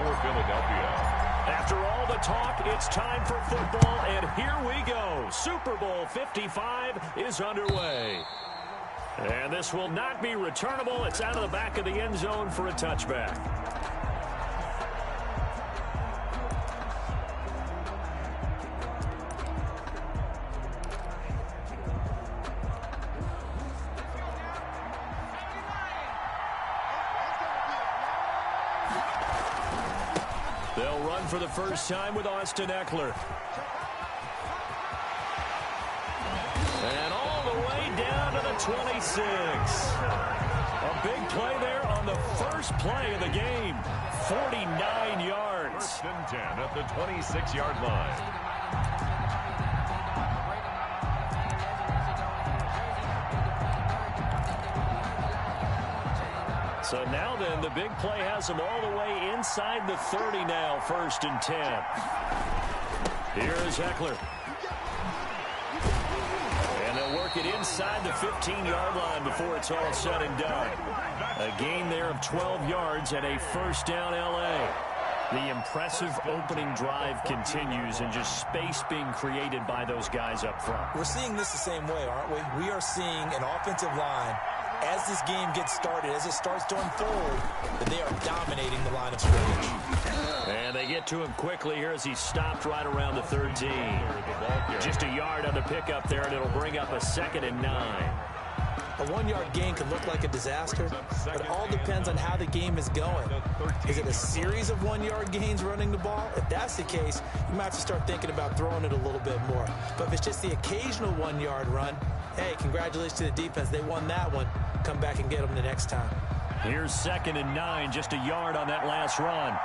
for Philadelphia. After all the talk, it's time for football, and here we go. Super Bowl 55 is underway. And this will not be returnable. It's out of the back of the end zone for a touchback. They'll run for the first time with Austin Eckler. And all the way down to the 26. A big play there on the first play of the game. 49 yards. First and 10 at the 26-yard line. So now then, the big play has them all the way inside the 30 now, first and 10. Here is Eckler. And they'll work it inside the 15-yard line before it's all said and done. A gain there of 12 yards and a first down L.A. The impressive opening drive continues and just space being created by those guys up front. We're seeing this the same way, aren't we? We are seeing an offensive line, as this game gets started, as it starts to unfold, that they are dominating the line of scrimmage. And they get to him quickly here as he stopped right around the 13. Just a yard on the pickup there, and it'll bring up a 2nd and 9. A 1-yard gain can look like a disaster, but it all depends on how the game is going. Is it a series of 1-yard gains running the ball? If that's the case, you might have to start thinking about throwing it a little bit more. But if it's just the occasional 1-yard run, hey, congratulations to the defense. They won that one. Come back and get them the next time. Here's 2nd and 9, just a yard on that last run.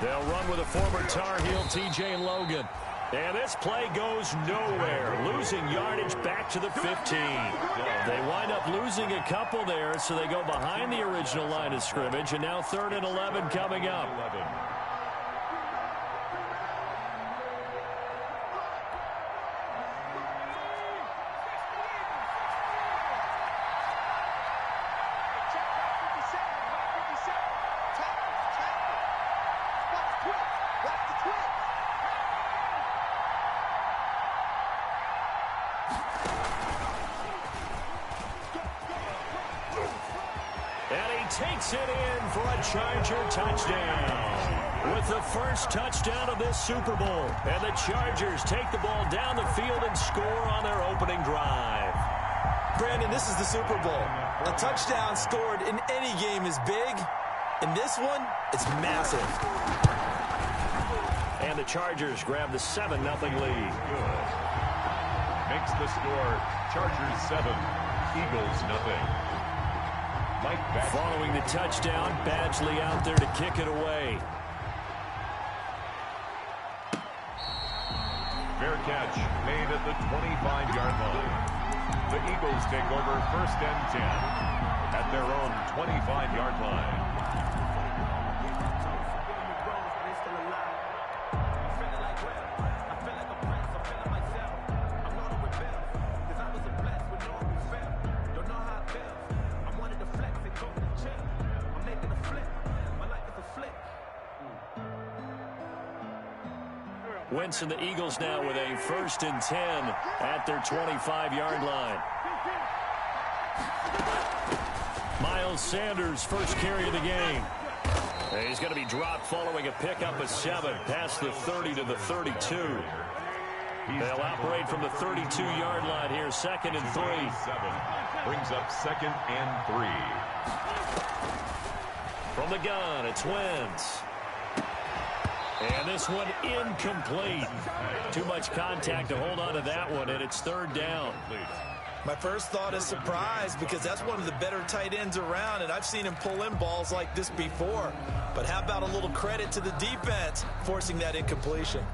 They'll run with a former Tar Heel, T.J. Logan. And this play goes nowhere, losing yardage back to the 15. They wind up losing a couple there, so they go behind the original line of scrimmage, and now 3rd and 11 coming up. Takes it in for a Charger touchdown. With the first touchdown of this Super Bowl. And the Chargers take the ball down the field and score on their opening drive. Brandon, this is the Super Bowl. A touchdown scored in any game is big. In this one, it's massive. And the Chargers grab the 7-0 lead. Good. Makes the score Chargers 7, Eagles 0. Following the touchdown, Badgley out there to kick it away. Fair catch made at the 25-yard line. The Eagles take over 1st and 10 at their own 25-yard line. Wentz and the Eagles now with a 1st and 10 at their 25-yard line. Miles Sanders, first carry of the game. And he's going to be dropped following a pickup of 7 past the 30 to the 32. They'll operate from the 32-yard line here, 2nd and 3. Brings up 2nd and 3. From the gun, it's Wentz. And this one incomplete. Too much contact to hold on to that one, and it's 3rd down. My first thought is surprise, because that's one of the better tight ends around, and I've seen him pull in balls like this before. But how about a little credit to the defense forcing that incompletion?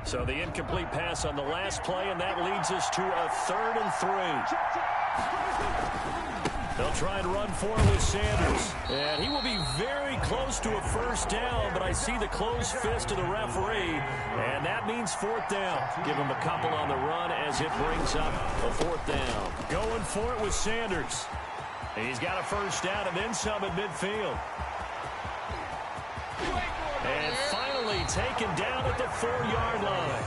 So the incomplete pass on the last play, and that leads us to a 3rd and 3. They'll try and run for it with Sanders. And he will be very close to a first down, but I see the closed fist of the referee, and that means 4th down. Give him a couple on the run as it brings up a 4th down. Going for it with Sanders. He's got a first down and then some at midfield. And finally taken down at the 4-yard line.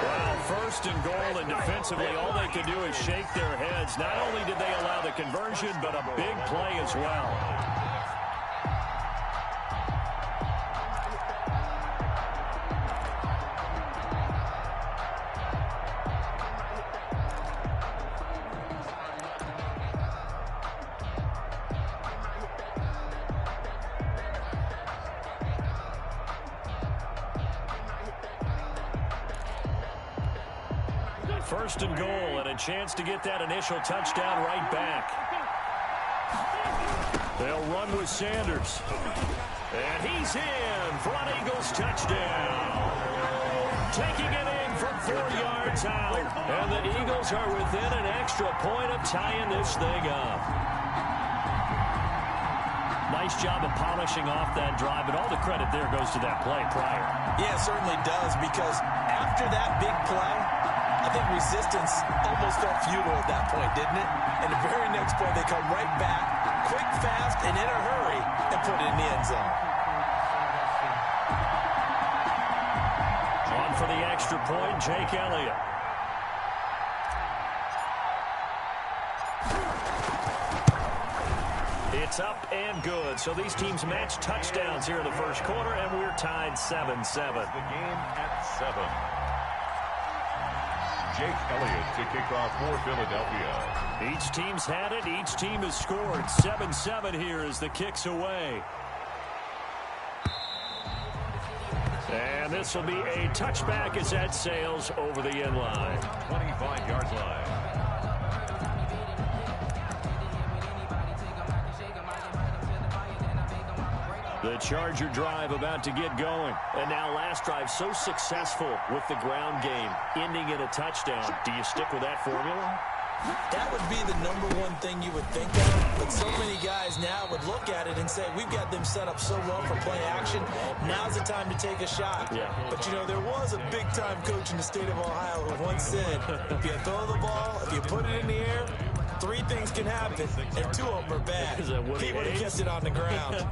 Well, 1st and goal, and defensively all they could do is shake their heads. Not only did they allow the conversion, but a big play as well. First and goal, and a chance to get that initial touchdown right back. They'll run with Sanders. And he's in for an Eagles touchdown. Taking it in from 4 yards out. And the Eagles are within an extra point of tying this thing up. Nice job of polishing off that drive, but all the credit there goes to that play prior. Yeah, it certainly does, because after that big play, I think resistance almost felt futile at that point, didn't it? And the very next play, they come right back, quick, fast, and in a hurry, and put it in the end zone. On for the extra point, Jake Elliott. It's up and good. So these teams match touchdowns here in the first quarter, and we're tied 7-7. The game at 7. Jake Elliott to kick off for Philadelphia. Each team's had it. Each team has scored. 7-7 here as the kick's away. And this will be a touchback as that sails over the end line. 25-yard line. The Charger drive about to get going. And now last drive so successful with the ground game, ending in a touchdown. Do you stick with that formula? That would be the #1 thing you would think of, but so many guys now would look at it and say, we've got them set up so well for play action, now's the time to take a shot. Yeah. But, you know, there was a big-time coach in the state of Ohio who once said, if you throw the ball, if you put it in the air, 3 things can happen, and 2 of them are bad. He would have kept it on the ground.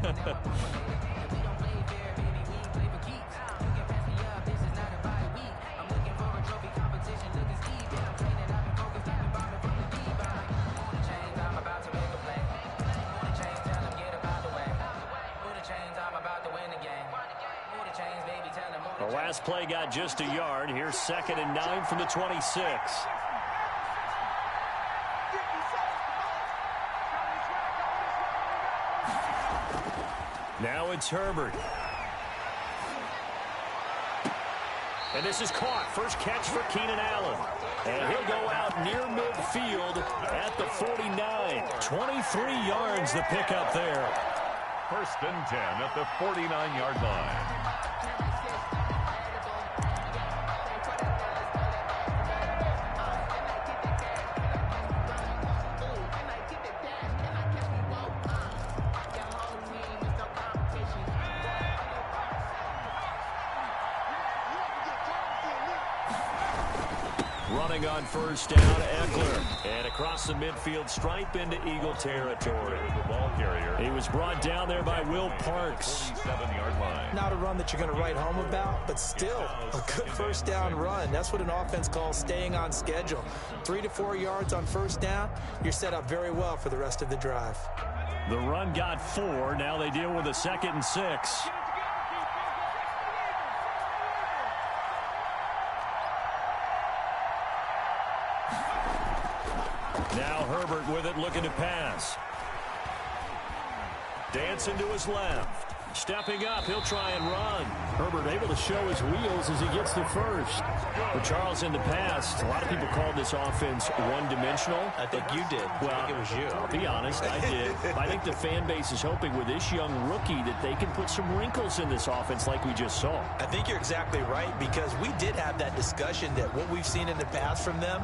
The last play got just a yard. Here's 2nd and 9 from the 26. Now it's Herbert. And this is caught. First catch for Keenan Allen. And he'll go out near midfield at the 49. 23 yards the pickup there. 1st and 10 at the 49-yard line. Running on first down, Eckler. And across the midfield stripe into Eagle territory. The ball carrier. He was brought down there by Will Parks. 47-yard line. Not a run that you're going to write home about, but still a good first down run. That's what an offense calls staying on schedule. 3 to 4 yards on first down, you're set up very well for the rest of the drive. The run got 4. Now they deal with a 2nd and 6. Now Herbert with it, looking to pass. Dancing to his left. Stepping up, he'll try and run. Herbert able to show his wheels as he gets the first. For Charles, in the past, a lot of people called this offense one-dimensional. I think you did. Well, I think it was you. I'll be honest, I did. I think the fan base is hoping with this young rookie that they can put some wrinkles in this offense like we just saw. I think you're exactly right, because we did have that discussion that what we've seen in the past from them,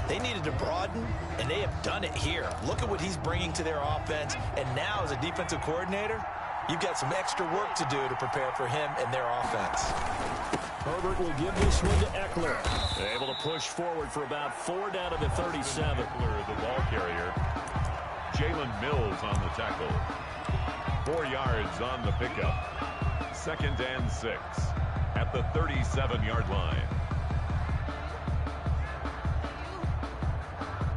they needed to broaden, and they have done it here. Look at what he's bringing to their offense, and now as a defensive coordinator, you've got some extra work to do to prepare for him and their offense. Herbert will give this one to Eckler. They're able to push forward for about 4 down to the 37. Eckler, the ball carrier. Jalen Mills on the tackle. 4 yards on the pickup. 2nd and 6 at the 37-yard line.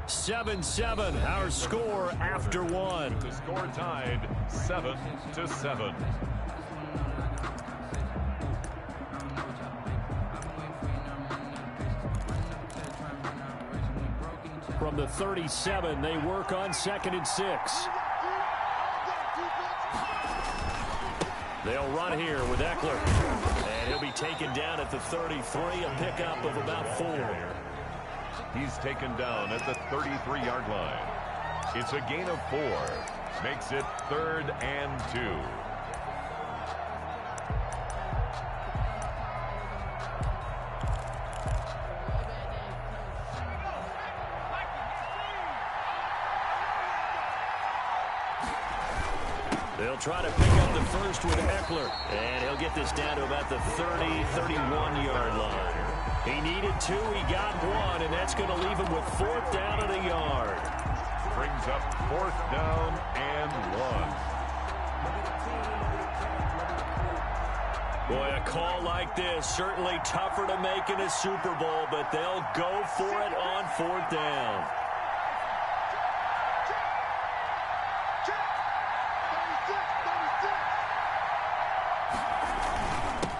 7-7, our score after one. The score tied 7-7. From the 37, they work on 2nd and 6. They'll run here with Eckler. And he'll be taken down at the 33, a pickup of about 4. He's taken down at the 33-yard line. It's a gain of 4. Makes it 3rd and 2. They'll try to pick up the first with Eckler. And he'll get this down to about the 31-yard line. He needed 2, he got 1, and that's going to leave him with 4th down and a yard. Brings up 4th down and 1. Boy, a call like this, certainly tougher to make in a Super Bowl, but they'll go for it on 4th down.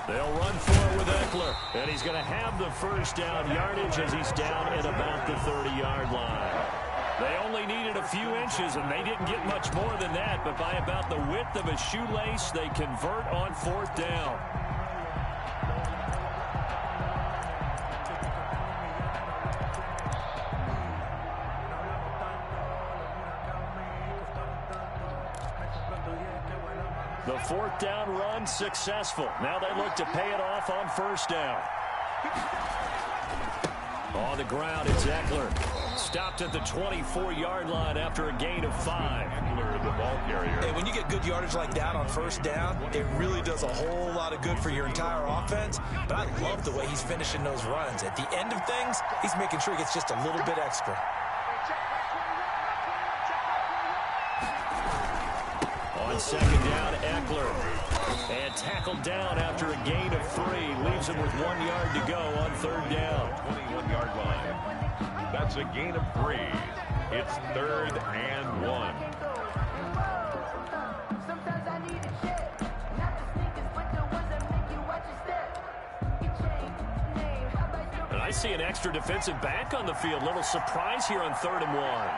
They'll run for it with Eckler, and he's going to have the first down yardage as he's down at about the 30-yard line. They only needed a few inches, and they didn't get much more than that, but by about the width of a shoelace, they convert on 4th down. The 4th down run successful. Now they look to pay it off on 1st down. On the ground, it's Eckler. Stopped at the 24-yard line after a gain of 5. Eckler, the ball carrier. And when you get good yardage like that on 1st down, it really does a whole lot of good for your entire offense. But I love the way he's finishing those runs. At the end of things, he's making sure he gets just a little bit extra. On 2nd down, Eckler. And tackled down after a gain of 3. Leaves him with 1 yard to go on 3rd down. 21-yard line. That's a gain of 3. It's 3rd and 1. And I see an extra defensive back on the field. Little surprise here on 3rd and 1.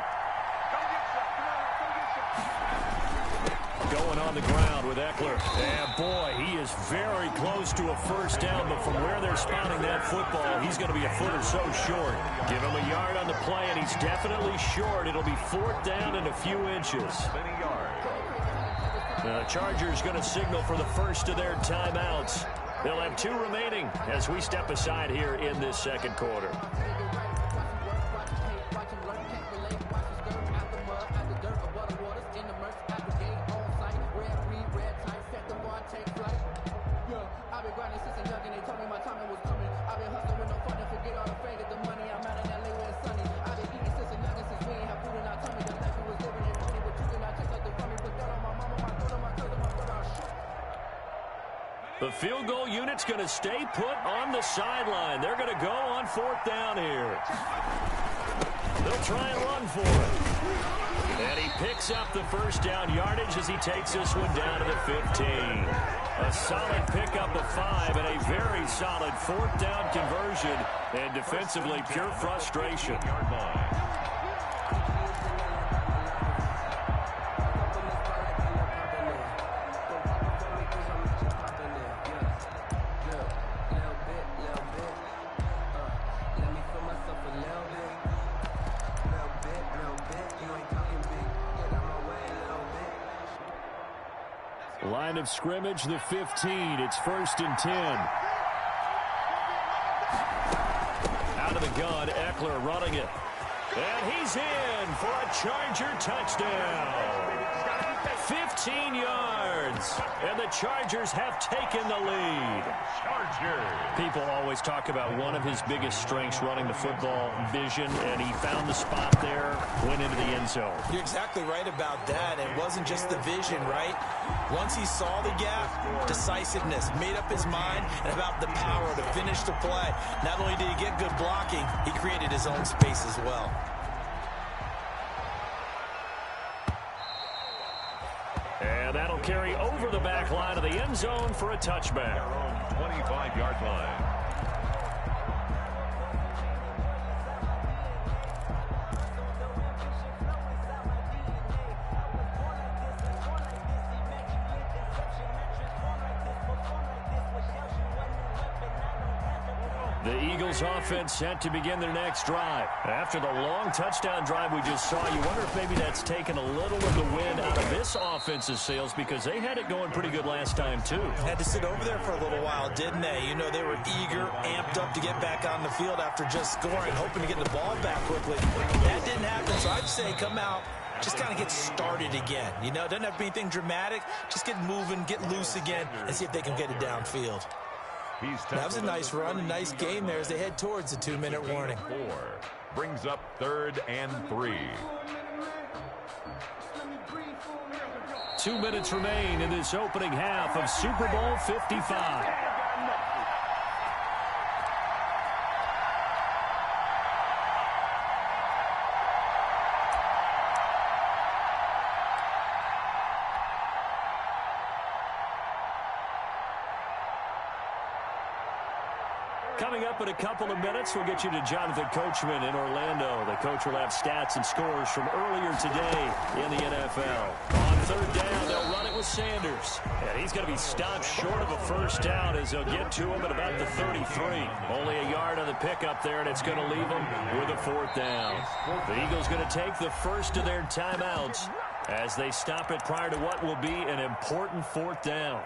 Going on the ground with Eckler. And boy, he is very close to a 1st down, but from where they're spotting that football, he's going to be a foot or so short. Give him a yard on the play, and he's definitely short. It'll be 4th down and a few inches. The Chargers going to signal for the first of their timeouts. They'll have 2 remaining as we step aside here in this 2nd quarter. The field goal unit's going to stay put on the sideline. They're going to go on 4th down here. They'll try and run for it. And he picks up the 1st down yardage as he takes this one down to the 15. A solid pickup of 5 and a very solid 4th down conversion. And defensively, pure frustration. Line of scrimmage, the 15. It's 1st and 10. Out of the gun, Eckler running it. And he's in for a Charger touchdown. 15 yards. And the Chargers have taken the lead. People always talk about one of his biggest strengths running the football, vision, and he found the spot there, went into the end zone. You're exactly right about that. It wasn't just the vision, right? Once he saw the gap, decisiveness, made up his mind, and about the power to finish the play. Not only did he get good blocking, he created his own space as well. And that'll carry over the back line of the end zone for a touchback. 25-yard line. The Eagles offense set to begin their next drive. After the long touchdown drive we just saw, you wonder if maybe that's taken a little of the wind out of this offense's sails because they had it going pretty good last time too. Had to sit over there for a little while, didn't they? You know, they were eager, amped up to get back on the field after just scoring, hoping to get the ball back quickly. That didn't happen, so I'd say come out, just kind of get started again. You know, it doesn't have to be anything dramatic. Just get moving, get loose again, and see if they can get it downfield. That was a nice run, a nice game there as they head towards the 2-minute warning. 4 brings up 3rd and 3. 2 minutes remain in this opening half of Super Bowl 55. Coming up in a couple of minutes, we'll get you to Jonathan Coachman in Orlando. The coach will have stats and scores from earlier today in the NFL. On 3rd down, they'll run it with Sanders. And he's going to be stopped short of a first down as they'll get to him at about the 33. Only a yard on the pickup there, and it's going to leave him with a 4th down. The Eagles going to take the first of their timeouts as they stop it prior to what will be an important 4th down.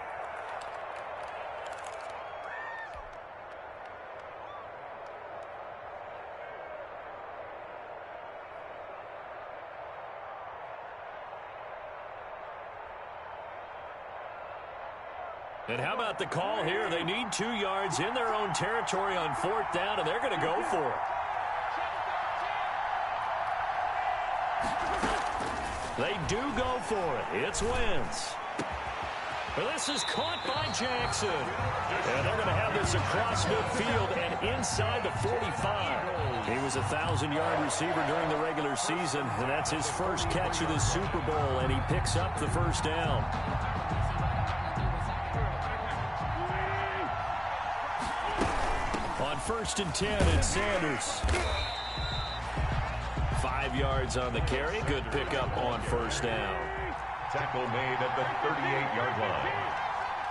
And how about the call here? They need 2 yards in their own territory on 4th down, and they're going to go for it. They do go for it. It's Wentz. This is caught by Jackson. And they're going to have this across midfield and inside the 45. He was a 1,000-yard receiver during the regular season, and that's his first catch of the Super Bowl, and he picks up the first down. On 1st and 10, it's Sanders. 5 yards on the carry. Good pickup on first down. Tackle made at the 38-yard line.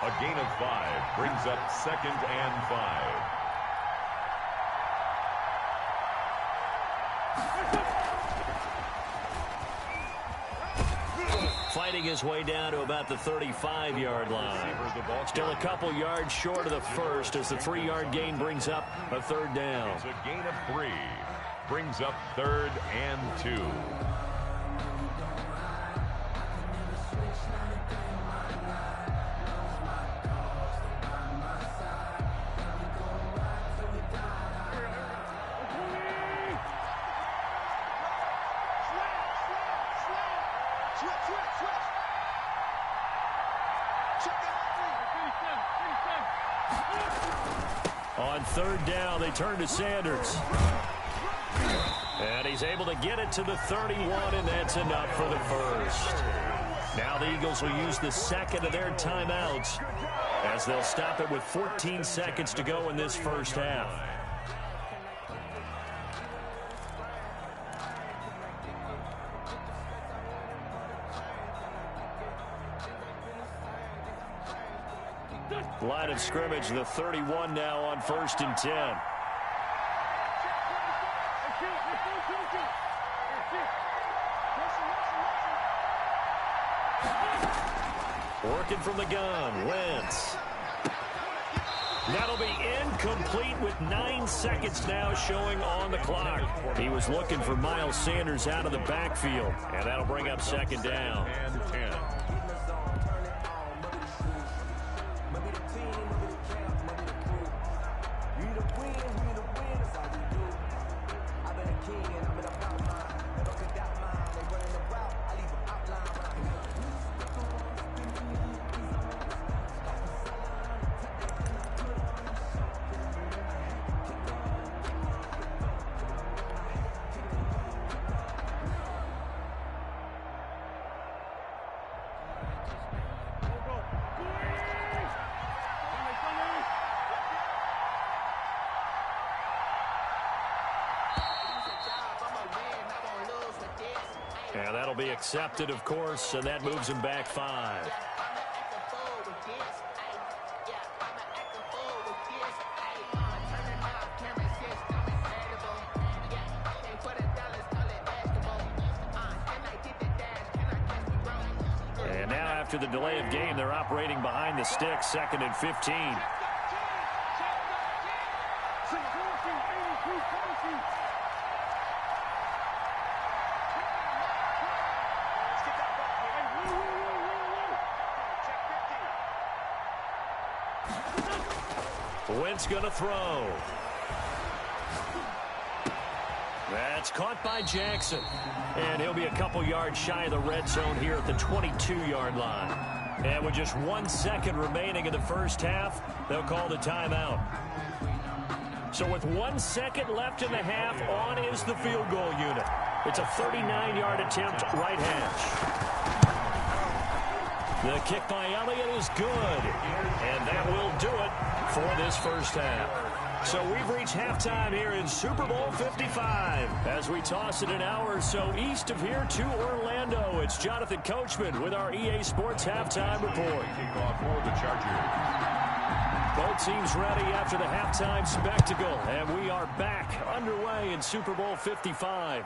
A gain of 5 brings up 2nd and 5. Fighting his way down to about the 35-yard line. Still a couple yards short of the first as the 3-yard gain brings up a 3rd down. It's a gain of 3. Brings up 3rd and 2. On 3rd down, they turn to Sanders. And he's able to get it to the 31, and that's enough for the first. Now the Eagles will use the 2nd of their timeouts as they'll stop it with 14 seconds to go in this first half. Line of scrimmage, the 31 now on 1st and 10. Working from the gun, Wentz. That'll be incomplete with 9 seconds now showing on the clock. He was looking for Miles Sanders out of the backfield, and that'll bring up second down. And 10. And that'll be accepted, of course, and that moves him back 5. And now after the delay of game, they're operating behind the sticks, 2nd and 15. Wentz going to throw. That's caught by Jackson. And he'll be a couple yards shy of the red zone here at the 22-yard line. And with just 1 second remaining in the first half, they'll call the timeout. So with 1 second left in the half, on is the field goal unit. It's a 39-yard attempt, right hash. The kick by Elliott is good. And that will do it for this first half. So we've reached halftime here in Super Bowl 55. As we toss it an hour or so east of here to Orlando, it's Jonathan Coachman with our EA Sports Halftime Report. Kickoff for the Chargers. Both teams ready after the halftime spectacle. And we are back underway in Super Bowl 55.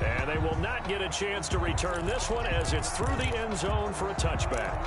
And they will not get a chance to return this one as it's through the end zone for a touchback.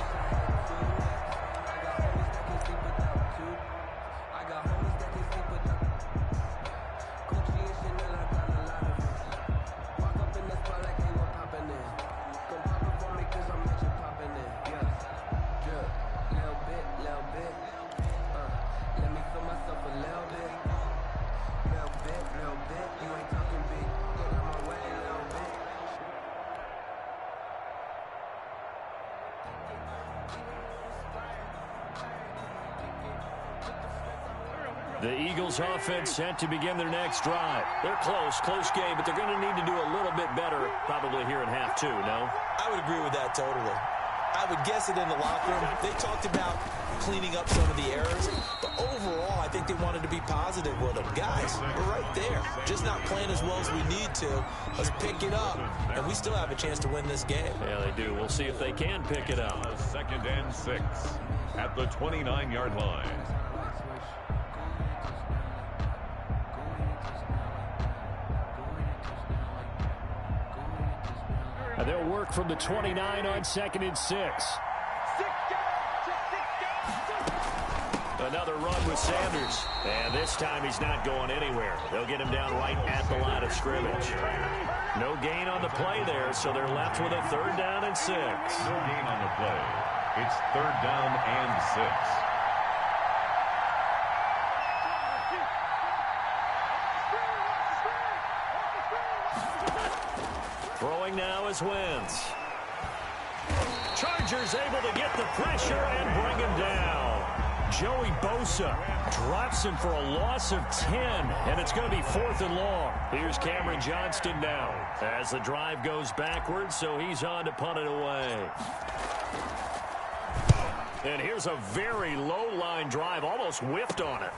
The Eagles offense set to begin their next drive. They're close game, but they're going to need to do a little bit better probably here in half 2, no? I would agree with that totally. I would guess it in the locker room. They talked about cleaning up some of the errors, but overall, I think they wanted to be positive with them. Guys, we're right there. Just not playing as well as we need to. Let's pick it up, and we still have a chance to win this game. Yeah, they do. We'll see if they can pick it up. 2nd and 6 at the 29-yard line. And they'll work from the 29 on 2nd and 6. Another run with Sanders. And this time he's not going anywhere. They'll get him down right at the line of scrimmage. No gain on the play there, so they're left with a 3rd down and 6. No gain on the play. It's 3rd down and 6. Throwing now is Wentz. Chargers able to get the pressure and bring him down. Joey Bosa drops him for a loss of 10, and it's going to be 4th and long. Here's Cameron Johnston now as the drive goes backwards, so he's on to punt it away. And here's a very low-line drive, almost whiffed on it.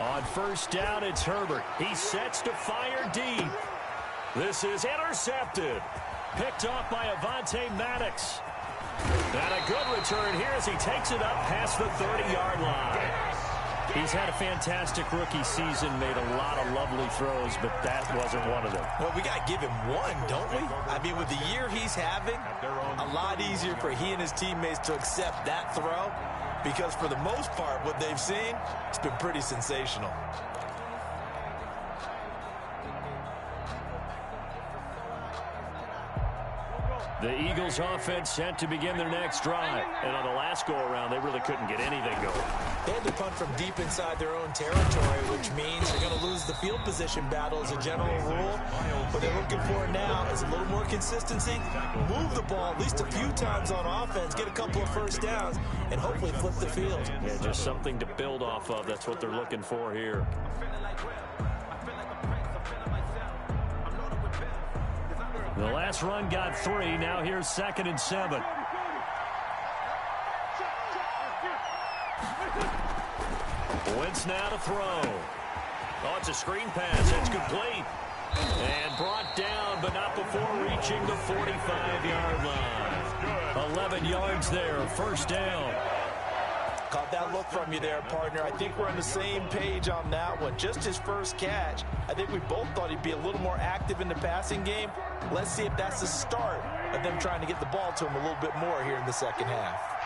On first down, it's Herbert. He sets to fire deep. This is intercepted. Picked off by Avonte Maddox. And a good return here as he takes it up past the 30-yard line. He's had a fantastic rookie season, made a lot of lovely throws, but that wasn't one of them. Well, we got to give him one, don't we? I mean, with the year he's having, a lot easier for he and his teammates to accept that throw because for the most part, what they've seen, it's been pretty sensational. The Eagles offense set to begin their next drive. And on the last go-around, they really couldn't get anything going. They had to punt from deep inside their own territory, which means they're going to lose the field position battle as a general rule. What they're looking for now is a little more consistency, move the ball at least a few times on offense, get a couple of first downs, and hopefully flip the field. Yeah, just something to build off of. That's what they're looking for here. The last run got 3. Now here's 2nd and 7. Wentz now to throw. Oh, it's a screen pass. It's complete. And brought down, but not before reaching the 45-yard line. 11 yards there, first down. Caught that look from you there, partner. I think we're on the same page on that one. Just his first catch. I think we both thought he'd be a little more active in the passing game. Let's see if that's the start of them trying to get the ball to him a little bit more here in the second half.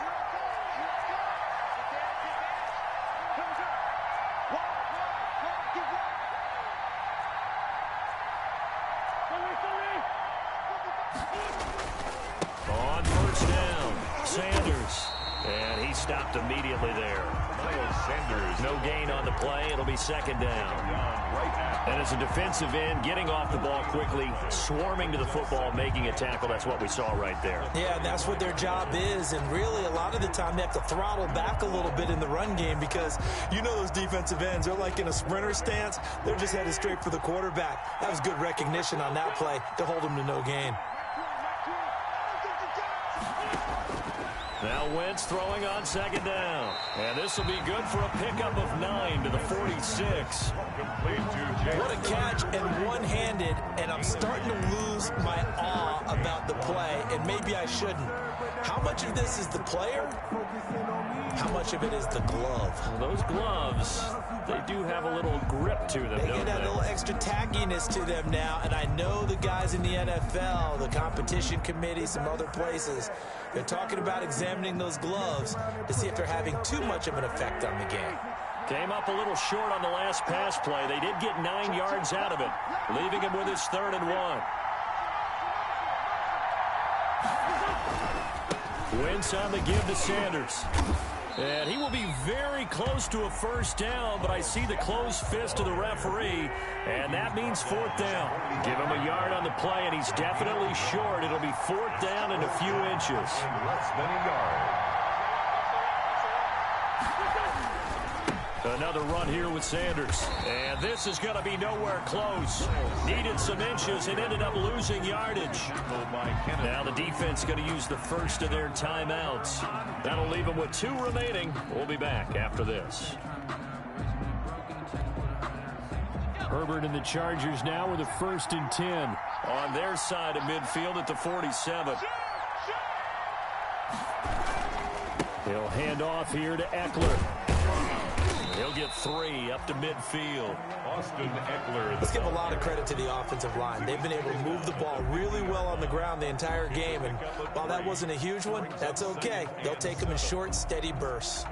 On first down, Sanders. And he stopped immediately there. Miles Sanders. No gain on the play. It'll be 2nd down. And as a defensive end, getting off the ball quickly, swarming to the football, making a tackle, that's what we saw right there. Yeah, and that's what their job is. And really, a lot of the time, they have to throttle back a little bit in the run game because you know those defensive ends, they're like in a sprinter stance. They're just headed straight for the quarterback. That was good recognition on that play to hold them to no gain. Now Wentz throwing on 2nd down. And this will be good for a pickup of 9 to the 46. What a catch and one-handed, and I'm starting to lose my awe about the play, and maybe I shouldn't. How much of this is the player? How much of it is the glove? Well, those gloves, they do have a little grip to them, They don't get that they? little extra tackiness to them now, and I know the guys in the NFL, the competition committee, some other places, they're talking about examining those gloves to see if they're having too much of an effect on the game. Came up a little short on the last pass play. They did get 9 yards out of it, leaving him with his 3rd and 1. Wentz on the give to Sanders. And he will be very close to a first down, but I see the closed fist of the referee, and that means 4th down. Give him a yard on the play, and he's definitely short. It'll be 4th down and a few inches. Less than a yard. Another run here with Sanders. And this is going to be nowhere close. Needed some inches and ended up losing yardage. Now the defense going to use the first of their timeouts. That'll leave them with 2 remaining. We'll be back after this. Herbert and the Chargers now with a 1st and 10 on their side of midfield at the 47. He'll hand off here to Eckler. He'll get 3 up to midfield. Austin Eckler. Let's give a lot of credit to the offensive line. They've been able to move the ball really well on the ground the entire game, and while that wasn't a huge one, that's okay. They'll take them in short, steady bursts.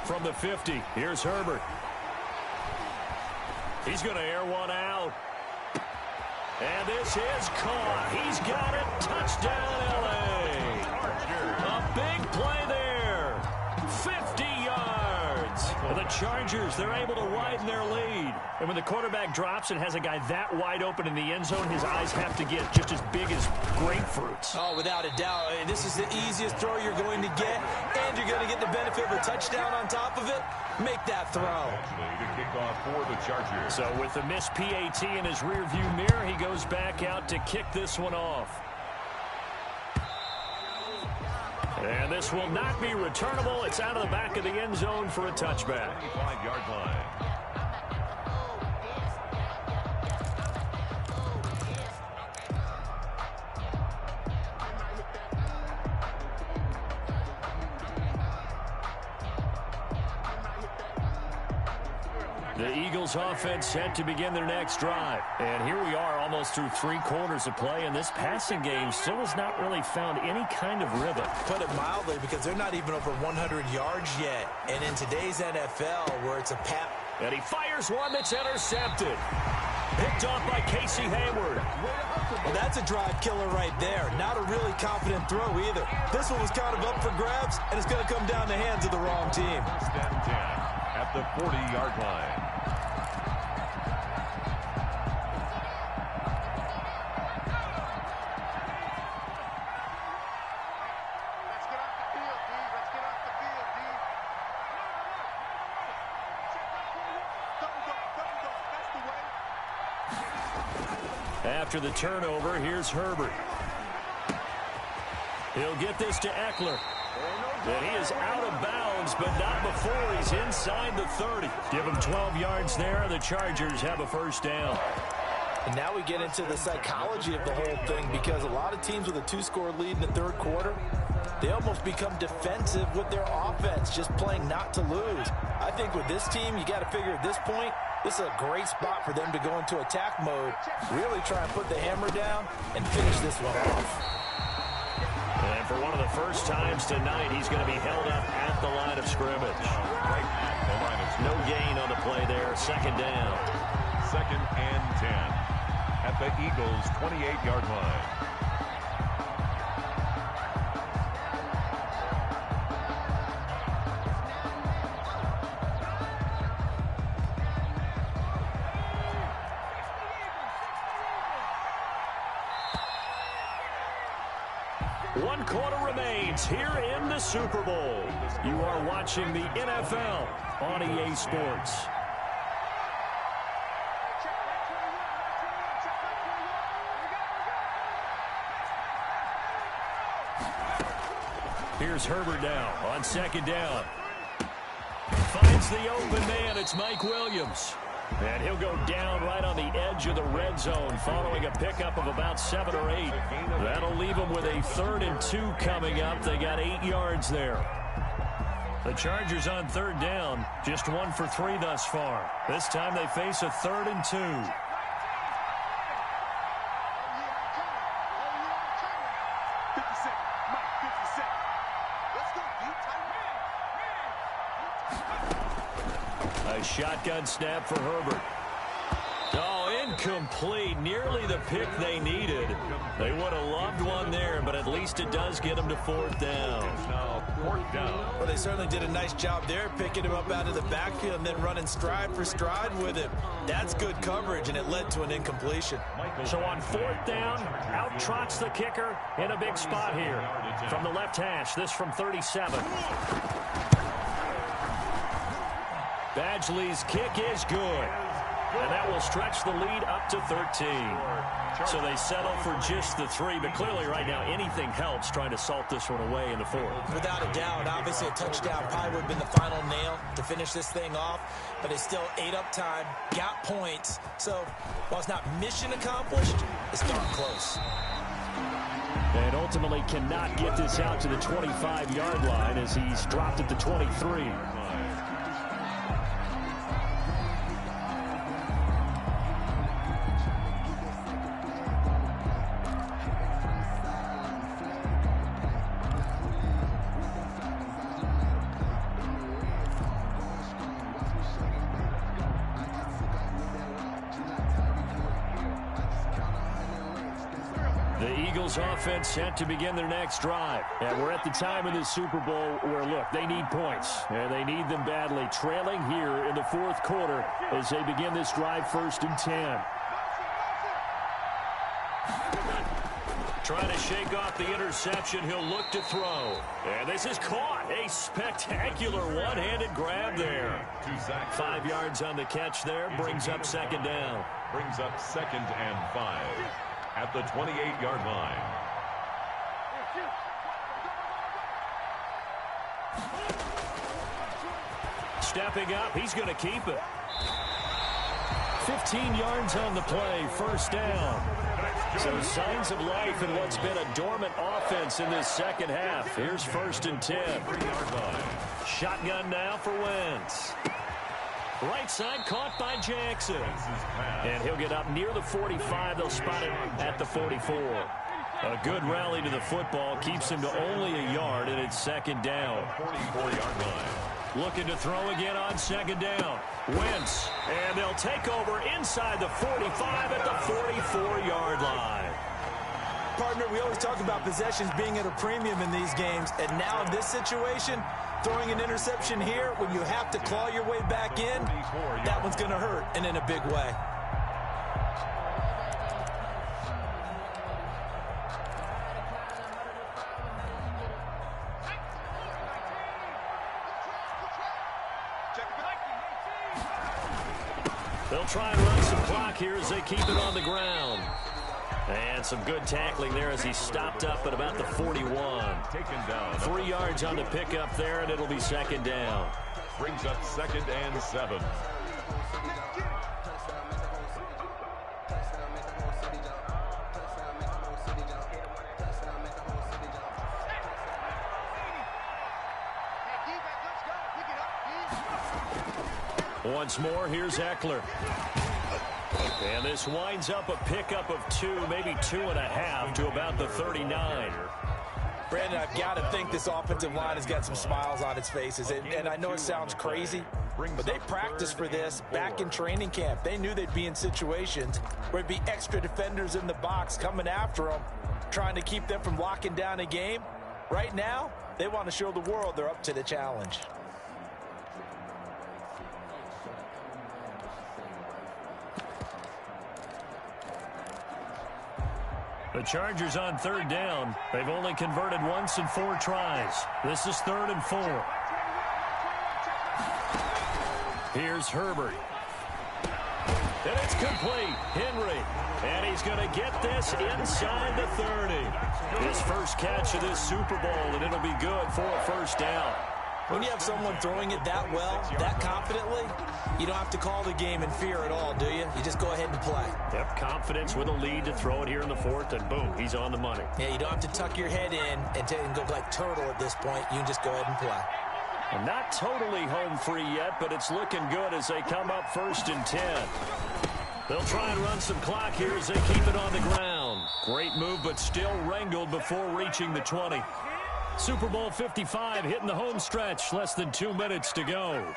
From the 50, here's Herbert. He's going to air one out. And this is caught. He's got it. Touchdown, L.A. A big play there. 50 yards. The the Chargers, they're able to widen their lead. And when the quarterback drops and has a guy that wide open in the end zone, his eyes have to get just as big as grapefruits. Oh, without a doubt. This is the easiest throw you're going to get, and you're going to get the benefit of a touchdown on top of it. Make that throw. To kick off for the Chargers. So with the missed PAT in his rearview mirror, he goes back out to kick this one off. And this will not be returnable. It's out of the back of the end zone for a touchback. 25-yard line. The Eagles offense set to begin their next drive. And here we are almost through 3 quarters of play, and this passing game still has not really found any kind of rhythm. Put it mildly, because they're not even over 100 yards yet. And in today's NFL, where it's a pat. And he fires one that's intercepted. Picked off by Casey Hayward. Well, that's a drive killer right there. Not a really confident throw either. This one was kind of up for grabs, and it's going to come down the hands of the wrong team. First and 10 at the 40-yard line. After the turnover, here's Herbert. He'll get this to Eckler. And he is out of bounds, but not before he's inside the 30. Give him 12 yards there. The Chargers have a first down. And now we get into the psychology of the whole thing, because a lot of teams with a 2-score lead in the third quarter, they almost become defensive with their offense, just playing not to lose. I think with this team, you got to figure at this point, this is a great spot for them to go into attack mode, really try and put the hammer down and finish this one off. And for one of the first times tonight, he's going to be held up at the line of scrimmage. No gain on the play there. Second down. Second and 10 at the Eagles' 28-yard line. One quarter remains here in the Super Bowl. You are watching the NFL on EA Sports. Here's Herbert now on second down. Finds the open man. It's Mike Williams. And he'll go down right on the edge of the red zone following a pickup of about 7 or 8. That'll leave them with a 3rd and 2 coming up. They got 8 yards there. The Chargers on third down, just 1 for 3 thus far. This time they face a 3rd and 2. A shotgun snap for Herbert. Oh, incomplete. Nearly the pick they needed. They would have loved one there, but at least it does get them to 4th down. Well, they certainly did a nice job there, picking him up out of the backfield and then running stride for stride with him. That's good coverage, and it led to an incompletion. So on 4th down, out trots the kicker in a big spot here. From the left hash, this from 37. Badgley's kick is good. And that will stretch the lead up to 13. So they settle for just the 3, but clearly right now anything helps trying to salt this one away in the 4th. Without a doubt, obviously a touchdown probably would have been the final nail to finish this thing off, but they still ate up time, got points. So while it's not mission accomplished, it's darn close. And ultimately cannot get this out to the 25-yard line as he's dropped at the 23. The Eagles offense set to begin their next drive. And we're at the time in the Super Bowl where, look, they need points. And they need them badly. Trailing here in the fourth quarter as they begin this drive 1st and 10. Trying to shake off the interception. He'll look to throw. And this is caught. A spectacular one-handed grab there. 5 yards on the catch there. Brings up 2nd down. Brings up 2nd and 5 at the 28-yard line. Stepping up. He's going to keep it. 15 yards on the play. 1st down. So signs of life in what's been a dormant offense in this second half. Here's 1st and 10. 3-yard line. Shotgun now for Wentz. Right side caught by Jackson. And he'll get up near the 45. They'll spot it at the 44. A good rally to the football keeps him to only a yard, and it's 2nd down. 44-yard line. Looking to throw again on 2nd down. Wentz, and they'll take over inside the 45 at the 44-yard line. Partner, we always talk about possessions being at a premium in these games, and now in this situation, throwing an interception here when you have to claw your way back in, that one's going to hurt, and in a big way. They'll try and run some clock here as they keep it on the ground. And some good tackling there as he stopped up at about the 41. Taken down. 3 yards on the pickup there, and it'll be 2nd down. Brings up 2nd and 7. Once more, here's Eckler. And this winds up a pickup of 2, maybe 2.5 to about the 39. Brandon, I've got to think this offensive line has got some smiles on its faces. And I know it sounds crazy, but they practiced for this back in training camp. They knew they'd be in situations where it'd be extra defenders in the box coming after them, trying to keep them from locking down a game. Right now, they want to show the world they're up to the challenge. The Chargers on 3rd down. They've only converted once in 4 tries. This is 3rd and 4. Here's Herbert. And it's complete. Henry. And he's going to get this inside the 30. His first catch of this Super Bowl, and it'll be good for a 1st down. When you have someone throwing it that well, that confidently, you don't have to call the game in fear at all, do you? You just go ahead and play. Yep, confidence with a lead to throw it here in the 4th, and boom, he's on the money. Yeah, you don't have to tuck your head in and go like turtle at this point. You can just go ahead and play. And not totally home free yet, but it's looking good as they come up 1st and 10. They'll try and run some clock here as they keep it on the ground. Great move, but still wrangled before reaching the 20. Super Bowl 55 hitting the home stretch. Less than 2 minutes to go.